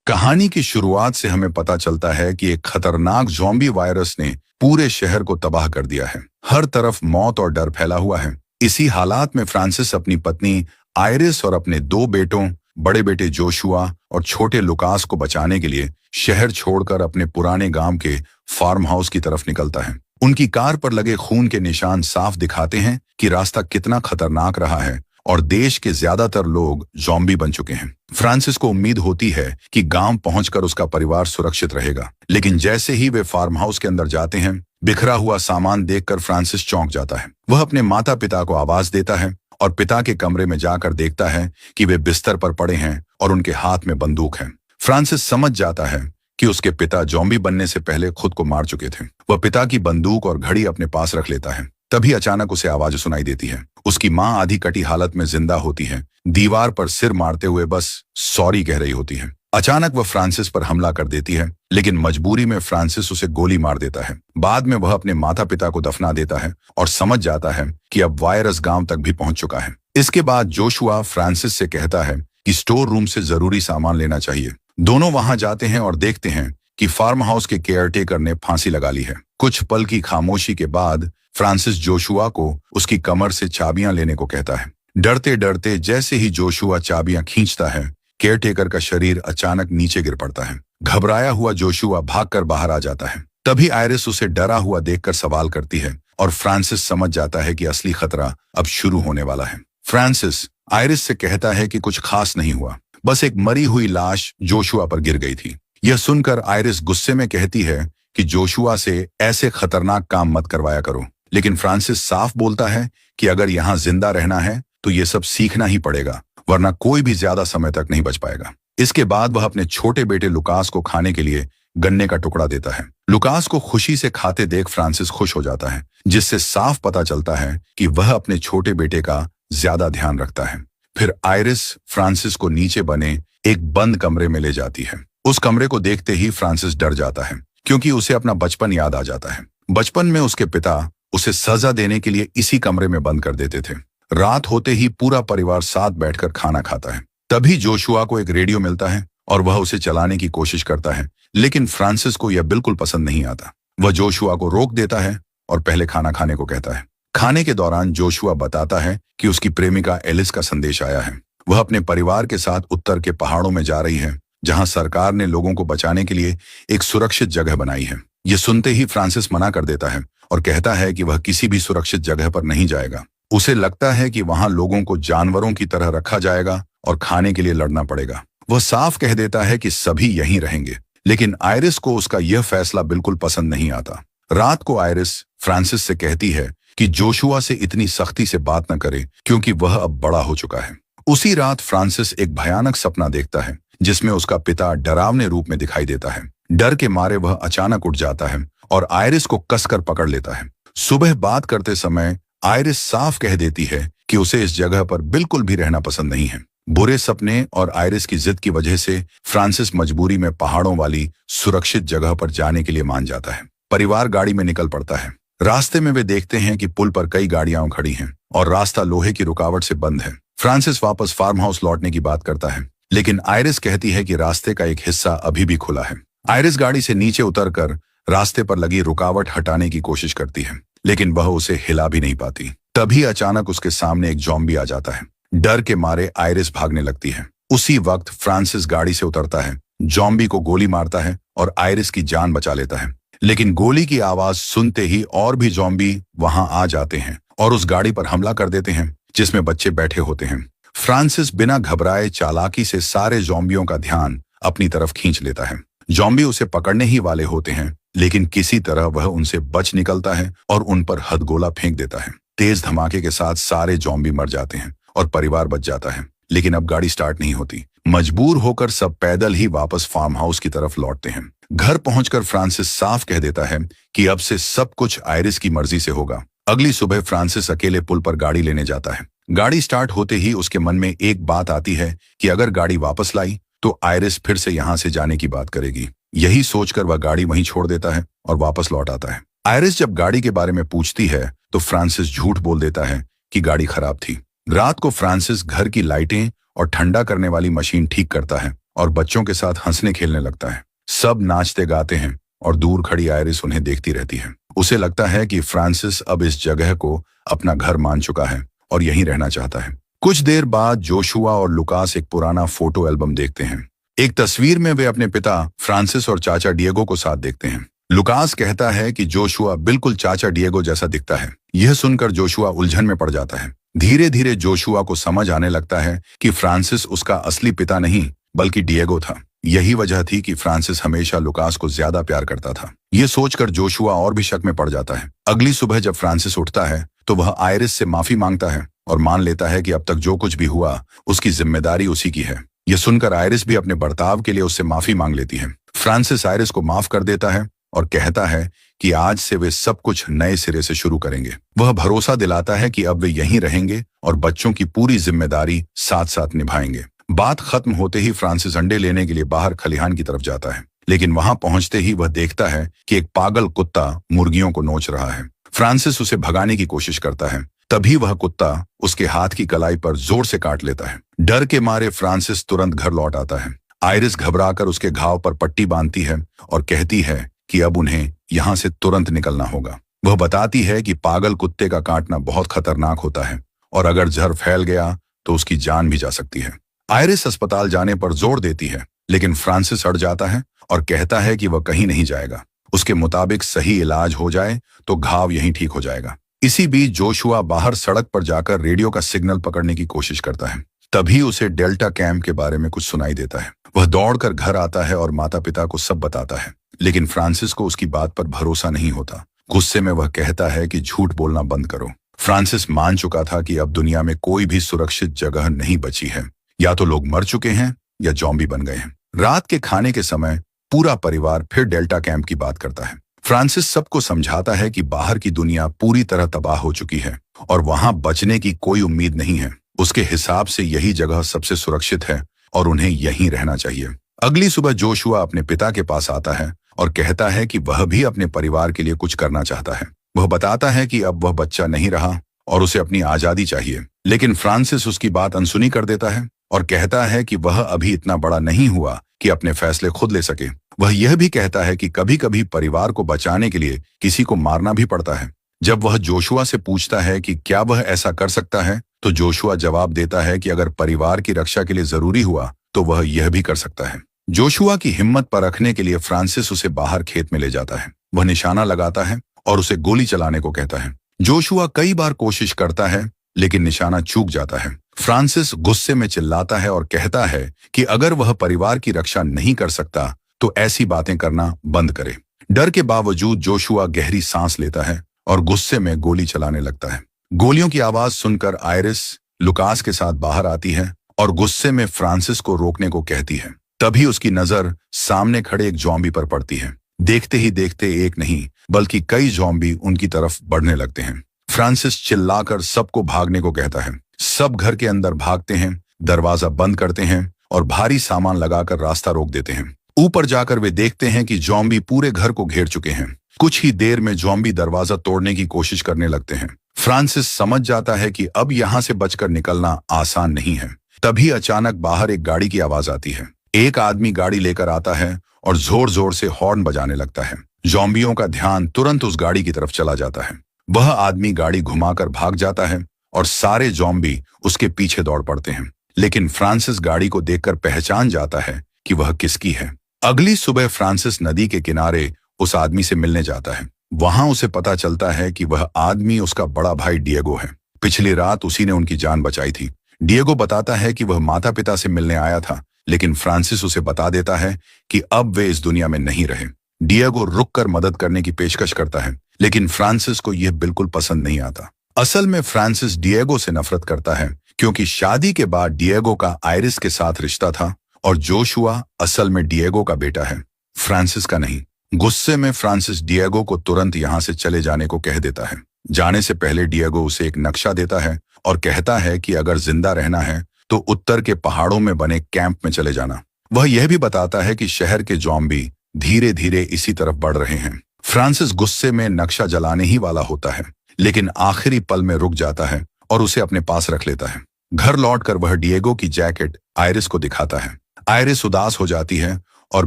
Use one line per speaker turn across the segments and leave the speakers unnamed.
कहानी की शुरुआत से हमें पता चलता है कि एक खतरनाक ज़ॉम्बी वायरस ने पूरे शहर को तबाह कर दिया है। हर तरफ मौत और डर फैला हुआ है। इसी हालात में फ्रांसिस अपनी पत्नी आयरिस और अपने दो बेटों, बड़े बेटे जोशुआ और छोटे लुकास को बचाने के लिए शहर छोड़कर अपने पुराने गांव के फार्म हाउस की तरफ निकलता है। उनकी कार पर लगे खून के निशान साफ दिखाते हैं कि रास्ता कितना खतरनाक रहा है और देश के ज्यादातर लोग ज़ॉम्बी बन चुके हैं। फ्रांसिस को उम्मीद होती है कि गांव पहुंचकर उसका परिवार सुरक्षित रहेगा, लेकिन जैसे ही वे फार्म हाउस के अंदर जाते हैं, बिखरा हुआ सामान देखकर फ्रांसिस चौंक जाता है। वह अपने माता पिता को आवाज देता है और पिता के कमरे में जाकर देखता है कि वे बिस्तर पर पड़े हैं और उनके हाथ में बंदूक है। फ्रांसिस समझ जाता है कि उसके पिता ज़ॉम्बी बनने से पहले खुद को मार चुके थे। वह पिता की बंदूक और घड़ी अपने पास रख लेता है। तभी अचानक उसे आवाज सुनाई देती है। उसकी मां आधी कटी हालत में जिंदा होती है, दीवार पर सिर मारते हुए बस सॉरी कह रही होती है। अचानक वह फ्रांसिस पर हमला कर देती है, लेकिन मजबूरी में फ्रांसिस उसे गोली मार देता है। बाद में वह अपने माता पिता को दफना देता है और समझ जाता है कि अब वायरस गांव तक भी पहुंच चुका है। इसके बाद जोशुआ फ्रांसिस से कहता है कि स्टोर रूम से जरूरी सामान लेना चाहिए। दोनों वहां जाते हैं और देखते हैं कि फार्म हाउस के केयरटेकर ने फांसी लगा ली है। कुछ पल की खामोशी के बाद फ्रांसिस जोशुआ को उसकी कमर से चाबियां लेने को कहता है। डरते डरते जैसे ही जोशुआ चाबियां खींचता है, केयरटेकर का शरीर अचानक नीचे गिर पड़ता है। घबराया हुआ जोशुआ भागकर बाहर आ जाता है। तभी आयरिस उसे डरा हुआ देखकर सवाल करती है और फ्रांसिस समझ जाता है कि असली खतरा अब शुरू होने वाला है। फ्रांसिस आयरिस से कहता है कि कुछ खास नहीं हुआ, बस एक मरी हुई लाश जोशुआ पर गिर गई थी। यह सुनकर आयरिस गुस्से में कहती है कि जोशुआ से ऐसे खतरनाक काम मत करवाया करो, लेकिन फ्रांसिस साफ बोलता है कि अगर यहाँ जिंदा रहना है तो ये सब सीखना ही पड़ेगा, वरना कोई भी ज्यादा समय तक नहीं बच पाएगा। इसके बाद वह अपने छोटे बेटे लुकास को खाने के लिए गन्ने का टुकड़ा देता है। लुकास को खुशी से खाते देख फ्रांसिस खुश हो जाता है, जिससे साफ पता चलता है कि वह अपने छोटे बेटे का ज्यादा ध्यान रखता है। फिर आयरिस फ्रांसिस को नीचे बने एक बंद कमरे में ले जाती है। उस कमरे को देखते ही फ्रांसिस डर जाता है, क्योंकि उसे अपना बचपन याद आ जाता है। बचपन में उसके पिता उसे सजा देने के लिए इसी कमरे में बंद कर देते थे। रात होते ही पूरा परिवार साथ बैठकर खाना खाता है। तभी जोशुआ को एक रेडियो मिलता है और वह उसे चलाने की कोशिश करता है, लेकिन फ्रांसिस को यह बिल्कुल पसंद नहीं आता। वह जोशुआ को रोक देता है और पहले खाना खाने को कहता है। खाने के दौरान जोशुआ बताता है कि उसकी प्रेमिका एलिस का संदेश आया है। वह अपने परिवार के साथ उत्तर के पहाड़ों में जा रही है, जहां सरकार ने लोगों को बचाने के लिए एक सुरक्षित जगह बनाई है। यह सुनते ही फ्रांसिस मना कर देता है और कहता है कि वह किसी भी सुरक्षित जगह पर नहीं जाएगा। उसे लगता है कि वहां लोगों को जानवरों की तरह रखा जाएगा और खाने के लिए लड़ना पड़ेगा। वह साफ कह देता है कि सभी यहीं रहेंगे, लेकिन आयरिस को उसका यह फैसला बिल्कुल पसंद नहीं आता। रात को आयरिस फ्रांसिस से कहती है कि जोशुआ से इतनी सख्ती से बात न करे, क्योंकि वह अब बड़ा हो चुका है। उसी रात फ्रांसिस एक भयानक सपना देखता है, जिसमें उसका पिता डरावने रूप में दिखाई देता है। डर के मारे वह अचानक उठ जाता है और आयरिस को कसकर पकड़ लेता है। सुबह बात करते समय आयरिस साफ कह देती है कि उसे इस जगह पर बिल्कुल भी रहना पसंद नहीं है। बुरे सपने और आयरिस की जिद की वजह से फ्रांसिस मजबूरी में पहाड़ों वाली सुरक्षित जगह पर जाने के लिए मान जाता है। परिवार गाड़ी में निकल पड़ता है। रास्ते में वे देखते हैं कि पुल पर कई गाड़ियां खड़ी हैं और रास्ता लोहे की रुकावट से बंद है। फ्रांसिस वापस फार्म हाउस लौटने की बात करता है, लेकिन आयरिस कहती है कि रास्ते का एक हिस्सा अभी भी खुला है। आयरिस गाड़ी से नीचे उतरकर रास्ते पर लगी रुकावट हटाने की कोशिश करती है, लेकिन वह उसे हिला भी नहीं पाती। तभी अचानक उसके सामने एक ज़ॉम्बी आ जाता है। डर के मारे आयरिस भागने लगती है। उसी वक्त फ्रांसिस गाड़ी से उतरता है, ज़ॉम्बी को गोली मारता है और आयरिस की जान बचा लेता है। लेकिन गोली की आवाज सुनते ही और भी ज़ॉम्बी वहां आ जाते हैं और उस गाड़ी पर हमला कर देते हैं, जिसमें बच्चे बैठे होते हैं। फ्रांसिस बिना घबराए चालाकी से सारे ज़ॉम्बियों का ध्यान अपनी तरफ खींच लेता है। ज़ॉम्बी उसे पकड़ने ही वाले होते हैं, लेकिन किसी तरह वह उनसे बच निकलता है और उन पर हथगोला फेंक देता है। तेज धमाके के साथ सारे ज़ॉम्बी मर जाते हैं और परिवार बच जाता है, लेकिन अब गाड़ी स्टार्ट नहीं होती। मजबूर होकर सब पैदल ही वापस फार्म हाउस की तरफ लौटते हैं। घर पहुंचकर फ्रांसिस साफ कह देता है कि अब से सब कुछ आयरिस की मर्जी से होगा। अगली सुबह फ्रांसिस अकेले पुल पर गाड़ी लेने जाता है। गाड़ी स्टार्ट होते ही उसके मन में एक बात आती है कि अगर गाड़ी वापस लाई तो आयरिस फिर से यहाँ से जाने की बात करेगी। यही सोचकर वह गाड़ी वहीं छोड़ देता है और वापस लौट आता है। आयरिस जब गाड़ी के बारे में पूछती है तो फ्रांसिस झूठ बोल देता है कि गाड़ी खराब थी। रात को फ्रांसिस घर की लाइटें और ठंडा करने वाली मशीन ठीक करता है और बच्चों के साथ हंसने खेलने लगता है। सब नाचते गाते हैं और दूर खड़ी आयरिस उन्हें देखती रहती है। उसे लगता है कि फ्रांसिस अब इस जगह को अपना घर मान चुका है और यहीं रहना चाहता है। कुछ देर बाद जोशुआ और लुकास एक पुराना फोटो एल्बम देखते हैं। एक तस्वीर में वे अपने पिता फ्रांसिस और चाचा डिएगो को साथ देखते हैं। लुकास कहता है कि जोशुआ बिल्कुल चाचा डिएगो जैसा दिखता है। यह सुनकर जोशुआ उलझन में पड़ जाता है। धीरे धीरे जोशुआ को समझ आने लगता है कि फ्रांसिस उसका असली पिता नहीं बल्कि डिएगो था। यही वजह थी कि फ्रांसिस हमेशा लुकास को ज्यादा प्यार करता था। ये सोचकर जोशुआ और भी शक में पड़ जाता है। अगली सुबह जब फ्रांसिस उठता है तो वह आयरिस से माफी मांगता है और मान लेता है कि अब तक जो कुछ भी हुआ उसकी जिम्मेदारी उसी की है। यह सुनकर आयरिस भी अपने बर्ताव के लिए उससे माफी मांग लेती है। फ्रांसिस आयरिस को माफ कर देता है और कहता है कि आज से वे सब कुछ नए सिरे से शुरू करेंगे। वह भरोसा दिलाता है कि अब वे यहीं रहेंगे और बच्चों की पूरी जिम्मेदारी साथ साथ निभाएंगे। बात खत्म होते ही फ्रांसिस अंडे लेने के लिए बाहर खलिहान की तरफ जाता है, लेकिन वहां पहुंचते ही वह देखता है कि एक पागल कुत्ता मुर्गियों को नोच रहा है। फ्रांसिस उसे भगाने की कोशिश करता है, तभी वह कुत्ता उसके हाथ की कलाई पर जोर से काट लेता है। डर के मारे फ्रांसिस तुरंत घर लौट आता है। आयरिस घबराकर उसके घाव पर पट्टी बांधती है और कहती है कि अब उन्हें यहाँ से तुरंत निकलना होगा। वह बताती है कि पागल कुत्ते का काटना बहुत खतरनाक होता है और अगर जहर फैल गया तो उसकी जान भी जा सकती है। आयरिस अस्पताल जाने पर जोर देती है, लेकिन फ्रांसिस अड़ जाता है और कहता है कि वह कहीं नहीं जाएगा। उसके मुताबिक सही इलाज हो जाए तो घाव यहीं ठीक हो जाएगा। इसी बीच जोशुआ बाहर सड़क पर जाकर रेडियो का सिग्नल पकड़ने की कोशिश करता है। तभी उसे डेल्टा कैंप के बारे में कुछ सुनाई देता है। वह दौड़कर घर आता है और माता पिता को सब बताता है, लेकिन फ्रांसिस को उसकी बात पर भरोसा नहीं होता। गुस्से में वह कहता है कि झूठ बोलना बंद करो। फ्रांसिस मान चुका था कि अब दुनिया में कोई भी सुरक्षित जगह नहीं बची है। या तो लोग मर चुके हैं या ज़ॉम्बी बन गए हैं। रात के खाने के समय पूरा परिवार फिर डेल्टा कैंप की बात करता है। फ्रांसिस सबको समझाता है कि बाहर की दुनिया पूरी तरह तबाह हो चुकी है और वहां बचने की कोई उम्मीद नहीं है। उसके हिसाब से यही जगह सबसे सुरक्षित है और उन्हें यहीं रहना चाहिए। अगली सुबह जोशुआ अपने पिता के पास आता है और कहता है कि वह भी अपने परिवार के लिए कुछ करना चाहता है। वह बताता है कि अब वह बच्चा नहीं रहा और उसे अपनी आजादी चाहिए, लेकिन फ्रांसिस उसकी बात अनसुनी कर देता है और कहता है कि वह अभी इतना बड़ा नहीं हुआ कि अपने फैसले खुद ले सके। वह यह भी कहता है कि कभी कभी परिवार को बचाने के लिए किसी को मारना भी पड़ता है। जब वह जोशुआ से पूछता है कि क्या वह ऐसा कर सकता है, तो जोशुआ जवाब देता है कि अगर परिवार की रक्षा के लिए जरूरी हुआ तो वह यह भी कर सकता है। जोशुआ की हिम्मत परखने के लिए फ्रांसिस उसे बाहर खेत में ले जाता है। वह निशाना लगाता है और उसे गोली चलाने को कहता है। जोशुआ कई बार कोशिश करता है लेकिन निशाना चूक जाता है। फ्रांसिस गुस्से में चिल्लाता है और कहता है कि अगर वह परिवार की रक्षा नहीं कर सकता तो ऐसी बातें करना बंद करे। डर के बावजूद जोशुआ गहरी सांस लेता है और गुस्से में गोली चलाने लगता है। गोलियों की आवाज सुनकर आयरिस लुकास के साथ बाहर आती है और गुस्से में फ्रांसिस को रोकने को कहती है। तभी उसकी नजर सामने खड़े एक ज़ॉम्बी पर पड़ती है। देखते ही देखते एक नहीं बल्कि कई ज़ॉम्बी उनकी तरफ बढ़ने लगते हैं। फ्रांसिस चिल्लाकर सबको भागने को कहता है। सब घर के अंदर भागते हैं, दरवाजा बंद करते हैं और भारी सामान लगाकर रास्ता रोक देते हैं। ऊपर जाकर वे देखते हैं कि ज़ॉम्बी पूरे घर को घेर चुके हैं। कुछ ही देर में ज़ॉम्बी दरवाजा तोड़ने की कोशिश करने लगते हैं। फ्रांसिस समझ जाता है कि अब यहाँ से बचकर निकलना आसान नहीं है। तभी अचानक बाहर एक गाड़ी की आवाज आती है। एक आदमी गाड़ी लेकर आता है और जोर जोर से हॉर्न बजाने लगता है। ज़ॉम्बियों का ध्यान तुरंत उस गाड़ी की तरफ चला जाता है। वह आदमी गाड़ी घुमाकर भाग जाता है और सारे ज़ॉम्बी उसके पीछे दौड़ पड़ते हैं, लेकिन फ्रांसिस गाड़ी को देखकर पहचान जाता है कि वह किसकी है। अगली सुबह फ्रांसिस नदी के किनारे उस आदमी से मिलने जाता है। वहां उसे पता चलता है कि वह आदमी उसका बड़ा भाई डिएगो है। पिछली रात उसी ने उनकी जान बचाई थी। डिएगो बताता है कि वह माता पिता से मिलने आया था, लेकिन फ्रांसिस उसे बता देता है कि अब वे इस दुनिया में नहीं रहे। डिएगो रुककर मदद करने की पेशकश करता है, लेकिन फ्रांसिस को यह बिल्कुल पसंद नहीं आता। असल में फ्रांसिस डिएगो से नफरत करता है क्योंकि शादी के बाद डिएगो का आयरिस के साथ रिश्ता था और जोशुआ असल में डिएगो का बेटा है, फ्रांसिस का नहीं। गुस्से में फ्रांसिस डिएगो को तुरंत यहाँ से चले जाने को कह देता है। जाने से पहले डिएगो उसे एक नक्शा देता है और कहता है कि अगर जिंदा रहना है तो उत्तर के पहाड़ों में बने कैंप में चले जाना। वह यह भी बताता है कि शहर के ज़ॉम्बी धीरे धीरे इसी तरफ बढ़ रहे हैं। फ्रांसिस गुस्से में नक्शा जलाने ही वाला होता है, लेकिन आखिरी पल में रुक जाता है और उसे अपने पास रख लेता है। घर लौटकर वह डिएगो की जैकेट आयरिस को दिखाता है। आयरिस उदास हो जाती है और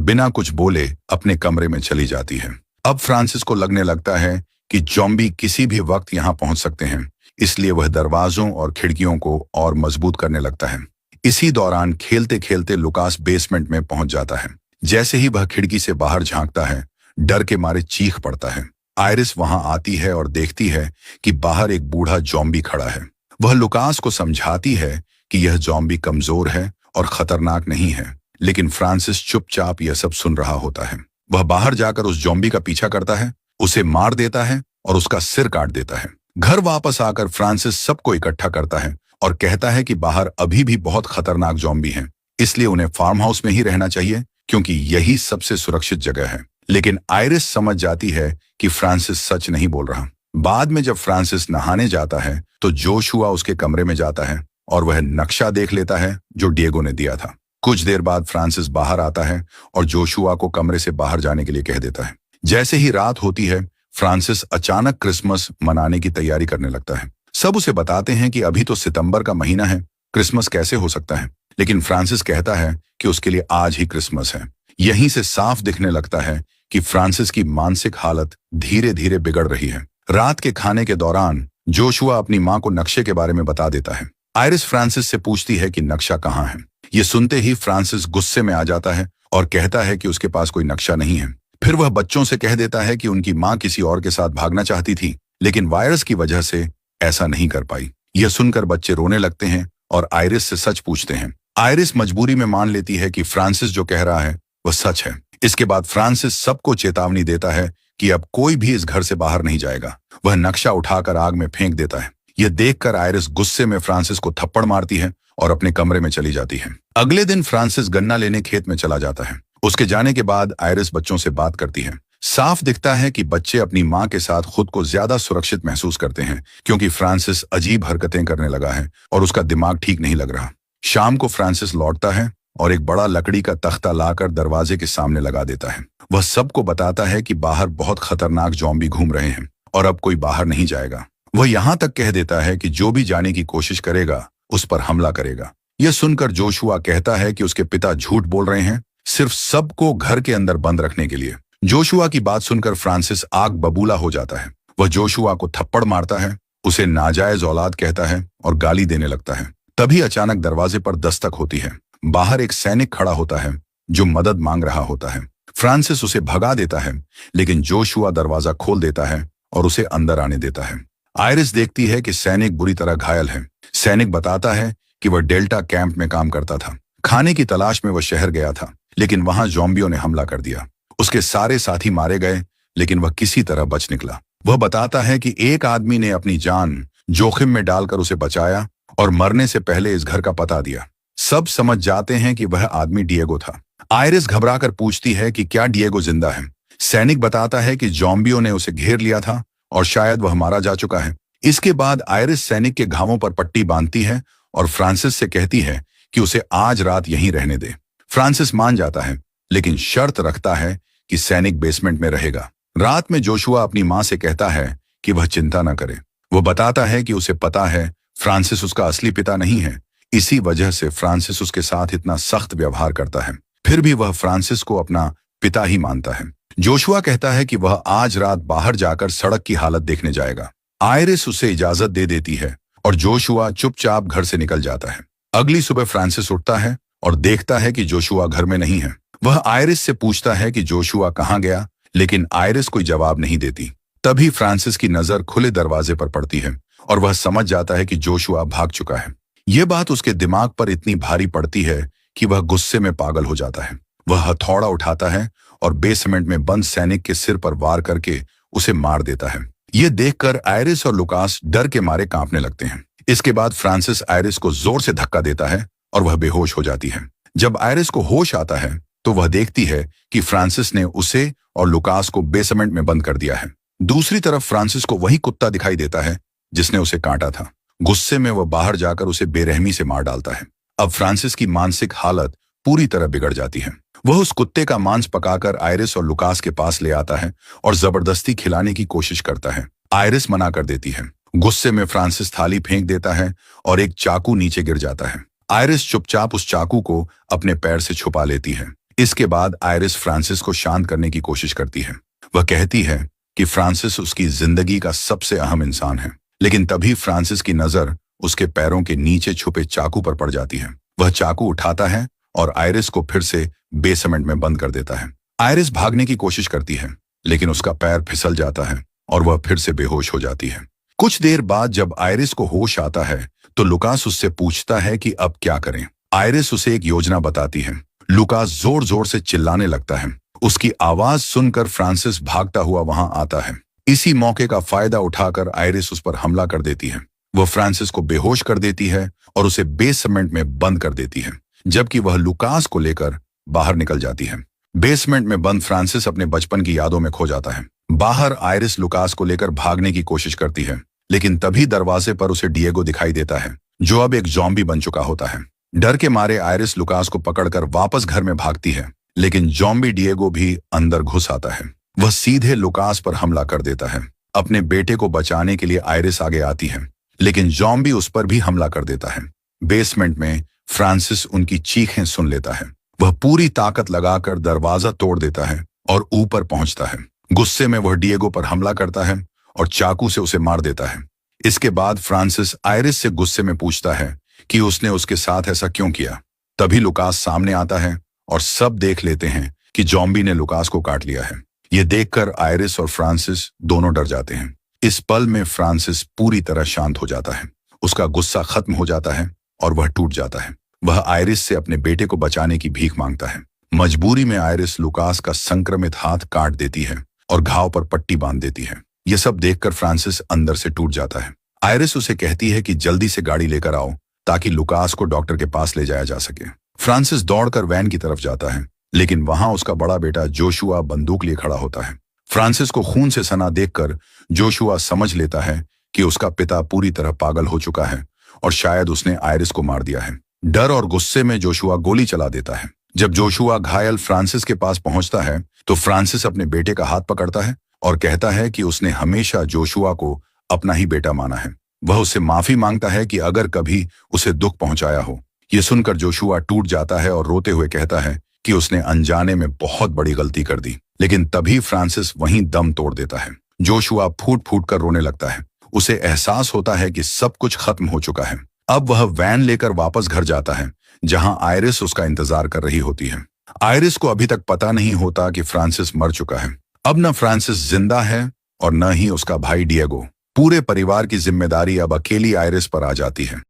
बिना कुछ बोले अपने कमरे में चली जाती है। अब फ्रांसिस को लगने लगता है कि ज़ॉम्बी किसी भी वक्त यहाँ पहुंच सकते हैं, इसलिए वह दरवाजों और खिड़कियों को और मजबूत करने लगता है। इसी दौरान खेलते खेलते लुकास बेसमेंट में पहुंच जाता है। जैसे ही वह खिड़की से बाहर झांकता है, डर के मारे चीख पड़ता है। आयरिस वहां आती है और देखती है कि बाहर एक बूढ़ा ज़ॉम्बी खड़ा है। वह लुकास को समझाती है कि यह ज़ॉम्बी कमजोर है और खतरनाक नहीं है, लेकिन फ्रांसिस चुपचाप यह सब सुन रहा होता है। वह बाहर जाकर उस ज़ॉम्बी का पीछा करता है, उसे मार देता है और उसका सिर काट देता है। घर वापस आकर फ्रांसिस सबको इकट्ठा करता है और कहता है कि बाहर अभी भी बहुत खतरनाक ज़ॉम्बी हैं, इसलिए उन्हें फार्म हाउस में ही रहना चाहिए क्योंकि यही सबसे सुरक्षित जगह है। लेकिन आयरिस समझ जाती है कि फ्रांसिस सच नहीं बोल रहा। बाद में जब फ्रांसिस नहाने जाता है तो जोशुआ उसके कमरे में जाता है और वह नक्शा देख लेता है जो डिएगो ने दिया था। कुछ देर बाद फ्रांसिस बाहर आता है और जोशुआ को कमरे से बाहर जाने के लिए कह देता है। जैसे ही रात होती है, फ्रांसिस अचानक क्रिसमस मनाने की तैयारी करने लगता है। सब उसे बताते हैं कि अभी तो सितंबर का महीना है, क्रिसमस कैसे हो सकता है, लेकिन फ्रांसिस कहता है कि उसके लिए आज ही क्रिसमस है। यहीं से साफ दिखने लगता है कि फ्रांसिस की मानसिक हालत धीरे धीरे बिगड़ रही है। रात के खाने के दौरान जोशुआ अपनी मां को नक्शे के बारे में बता देता है। आयरिस फ्रांसिस से पूछती है कि नक्शा कहाँ है। ये सुनते ही फ्रांसिस गुस्से में आ जाता है और कहता है कि उसके पास कोई नक्शा नहीं है। फिर वह बच्चों से कह देता है कि उनकी मां किसी और के साथ भागना चाहती थी, लेकिन वायरस की वजह से ऐसा नहीं कर पाई। यह सुनकर बच्चे रोने लगते हैं और आयरिस से सच पूछते हैं। आयरिस मजबूरी में मान लेती है कि फ्रांसिस जो कह रहा है वह सच है। इसके बाद फ्रांसिस सबको चेतावनी देता है कि अब कोई भी इस घर से बाहर नहीं जाएगा। वह नक्शा उठाकर आग में फेंक देता है। यह देखकर आयरिस गुस्से में फ्रांसिस को थप्पड़ मारती है और अपने कमरे में चली जाती है। अगले दिन फ्रांसिस गन्ना लेने खेत में चला जाता है। उसके जाने के बाद आयरिस बच्चों से बात करती है। साफ दिखता है कि बच्चे अपनी मां के साथ खुद को ज्यादा सुरक्षित महसूस करते हैं क्योंकि फ्रांसिस अजीब हरकतें करने लगा है और उसका दिमाग ठीक नहीं लग रहा। शाम को फ्रांसिस लौटता है और एक बड़ा लकड़ी का तख्ता लाकर दरवाजे के सामने लगा देता है। वह सबको बताता है कि बाहर बहुत खतरनाक ज़ॉम्बी घूम रहे हैं और अब कोई बाहर नहीं जाएगा। वह यहाँ तक कह देता है कि जो भी जाने की कोशिश करेगा उस पर हमला करेगा। यह सुनकर जोशुआ कहता है कि उसके पिता झूठ बोल रहे हैं, सिर्फ सबको घर के अंदर बंद रखने के लिए। जोशुआ की बात सुनकर फ्रांसिस आग बबूला हो जाता है। वह जोशुआ को थप्पड़ मारता है, उसे नाजायज औलाद कहता है और गाली देने लगता है। तभी अचानक दरवाजे पर दस्तक होती है। बाहर एक सैनिक खड़ा होता है जो मदद मांग रहा होता है। फ्रांसिस उसे भगा देता है, लेकिन जोशुआ दरवाजा खोल देता है और उसे अंदर आने देता है। आयरिस देखती है कि सैनिक बुरी तरह घायल है। सैनिक बताता है कि वह डेल्टा कैंप में काम करता था। खाने की तलाश में वह शहर गया था, लेकिन वहां ज़ॉम्बियों ने हमला कर दिया। उसके सारे साथी मारे गए, लेकिन वह किसी तरह बच निकला। वह बताता है कि एक आदमी ने अपनी जान जोखिम में डालकर उसे बचाया और मरने से पहले इस घर का पता दिया। सब समझ जाते हैं कि वह आदमी डिएगो था। आयरिस घबराकर पूछती है कि क्या डिएगो जिंदा है। सैनिक बताता है कि ज़ॉम्बियों ने उसे घेर लिया था और शायद वह मारा जा चुका है। इसके बाद आयरिस सैनिक के घावों पर पट्टी बांधती है और फ्रांसिस से कहती है कि उसे आज रात यहीं रहने दे। फ्रांसिस मान जाता है, लेकिन शर्त रखता है कि सैनिक बेसमेंट में रहेगा। रात में जोशुआ अपनी मां से कहता है कि वह चिंता न करे। वह बताता है कि उसे पता है फ्रांसिस उसका असली पिता नहीं है, इसी वजह से फ्रांसिस उसके साथ इतना सख्त व्यवहार करता है। फिर भी वह फ्रांसिस को अपना पिता ही मानता है। जोशुआ कहता है कि वह आज रात बाहर जाकर सड़क की हालत देखने जाएगा। आयरिस उसे इजाजत दे देती है और जोशुआ चुपचाप घर से निकल जाता है। अगली सुबह फ्रांसिस उठता है और देखता है कि जोशुआ घर में नहीं है। वह आयरिस से पूछता है कि जोशुआ कहाँ गया, लेकिन आयरिस कोई जवाब नहीं देती। तभी फ्रांसिस की नजर खुले दरवाजे पर पड़ती है और वह समझ जाता है कि जोशुआ भाग चुका है। यह बात उसके दिमाग पर इतनी भारी पड़ती है कि वह गुस्से में पागल हो जाता है। वह हथौड़ा उठाता है और बेसमेंट में बंद सैनिक के सिर पर वार करके उसे मार देता है। यह देखकर आयरिस और लुकास डर के मारे कांपने लगते हैं। इसके बाद फ्रांसिस आयरिस को जोर से धक्का देता है और वह बेहोश हो जाती है। जब आयरिस को होश आता है तो वह देखती है कि फ्रांसिस ने उसे और लुकास को बेसमेंट में बंद कर दिया है। दूसरी तरफ फ्रांसिस को वही कुत्ता दिखाई देता है जिसने उसे काटा था। गुस्से में वह बाहर जाकर उसे बेरहमी से मार डालता है। अब फ्रांसिस की मानसिक हालत पूरी तरह बिगड़ जाती है। वह उस कुत्ते का मांस पकाकर आयरिस और लुकास के पास ले आता है और जबरदस्ती खिलाने की कोशिश करता है। आयरिस मना कर देती है। गुस्से में फ्रांसिस थाली फेंक देता है और एक चाकू नीचे गिर जाता है। आयरिस चुपचाप उस चाकू को अपने पैर से छुपा लेती है। इसके बाद आयरिस फ्रांसिस को शांत करने की कोशिश करती है। वह कहती है कि फ्रांसिस उसकी जिंदगी का सबसे अहम इंसान है। लेकिन तभी फ्रांसिस की नजर उसके पैरों के नीचे छुपे चाकू पर पड़ जाती है। वह चाकू उठाता है और आयरिस को फिर से बेसमेंट में बंद कर देता है। आयरिस भागने की कोशिश करती है, लेकिन उसका पैर फिसल जाता है और वह फिर से बेहोश हो जाती है। कुछ देर बाद जब आयरिस को होश आता है तो लुकास उससे पूछता है कि अब क्या करें। आयरिस उसे एक योजना बताती है। लुकास जोर जोर से चिल्लाने लगता है। उसकी आवाज सुनकर फ्रांसिस भागता हुआ वहां आता है। इसी मौके का फायदा उठाकर आयरिस उस पर हमला कर देती है। वह फ्रांसिस को बेहोश कर देती है और उसे बेसमेंट में बंद कर देती है, जबकि वह लुकास को लेकर बाहर निकल जाती है। बेसमेंट में बंद फ्रांसिस अपने बचपन की यादों में खो जाता है। बाहर आयरिस लुकास को लेकर भागने की कोशिश करती है, लेकिन तभी दरवाजे पर उसे डिएगो दिखाई देता है, जो अब एक ज़ॉम्बी बन चुका होता है। डर के मारे आयरिस लुकास को पकड़कर वापस घर में भागती है, लेकिन ज़ॉम्बी डिएगो भी अंदर घुस आता है। वह सीधे लुकास पर हमला कर देता है। अपने बेटे को बचाने के लिए आयरिस आगे आती है, लेकिन ज़ॉम्बी उस पर भी हमला कर देता है। बेसमेंट में फ्रांसिस उनकी चीखें सुन लेता है। वह पूरी ताकत लगाकर दरवाजा तोड़ देता है और ऊपर पहुंचता है। गुस्से में वह डिएगो पर हमला करता है और चाकू से उसे मार देता है। इसके बाद फ्रांसिस आयरिस से गुस्से में पूछता है कि उसने उसके साथ ऐसा क्यों किया। तभी लुकास सामने आता है और सब देख लेते हैं कि ज़ॉम्बी ने लुकास को काट लिया है। ये देखकर आयरिस और फ्रांसिस दोनों डर जाते हैं। इस पल में फ्रांसिस पूरी तरह शांत हो जाता है। उसका गुस्सा खत्म हो जाता है और वह टूट जाता है। वह आयरिस से अपने बेटे को बचाने की भीख मांगता है। मजबूरी में आयरिस लुकास का संक्रमित हाथ काट देती है और घाव पर पट्टी बांध देती है। यह सब देखकर फ्रांसिस अंदर से टूट जाता है। आयरिस उसे कहती है कि जल्दी से गाड़ी लेकर आओ ताकि लुकास को डॉक्टर के पास ले जाया जा सके। फ्रांसिस दौड़कर वैन की तरफ जाता है, लेकिन वहां उसका बड़ा बेटा जोशुआ बंदूक लिए खड़ा होता है। फ्रांसिस को खून से सना देखकर जोशुआ समझ लेता है कि उसका पिता पूरी तरह पागल हो चुका है और शायद उसने आयरिस को मार दिया है। डर और गुस्से में जोशुआ गोली चला देता है। जब जोशुआ घायल फ्रांसिस के पास पहुंचता है तो फ्रांसिस अपने बेटे का हाथ पकड़ता है और कहता है कि उसने हमेशा जोशुआ को अपना ही बेटा माना है। वह उससे माफी मांगता है कि अगर कभी उसे दुख पहुंचाया हो। यह सुनकर जोशुआ टूट जाता है और रोते हुए कहता है कि उसने अनजाने में बहुत बड़ी गलती कर दी। लेकिन तभी फ्रांसिस वहीं दम तोड़ देता है। जोशुआ फूट फूट कर रोने लगता है। उसे एहसास होता है कि सब कुछ खत्म हो चुका है। अब वह वैन लेकर वापस घर जाता है, जहां आयरिस उसका इंतजार कर रही होती है। आयरिस को अभी तक पता नहीं होता कि फ्रांसिस मर चुका है। अब न फ्रांसिस जिंदा है और न ही उसका भाई डिएगो। पूरे परिवार की जिम्मेदारी अब अकेली आयरिस पर आ जाती है।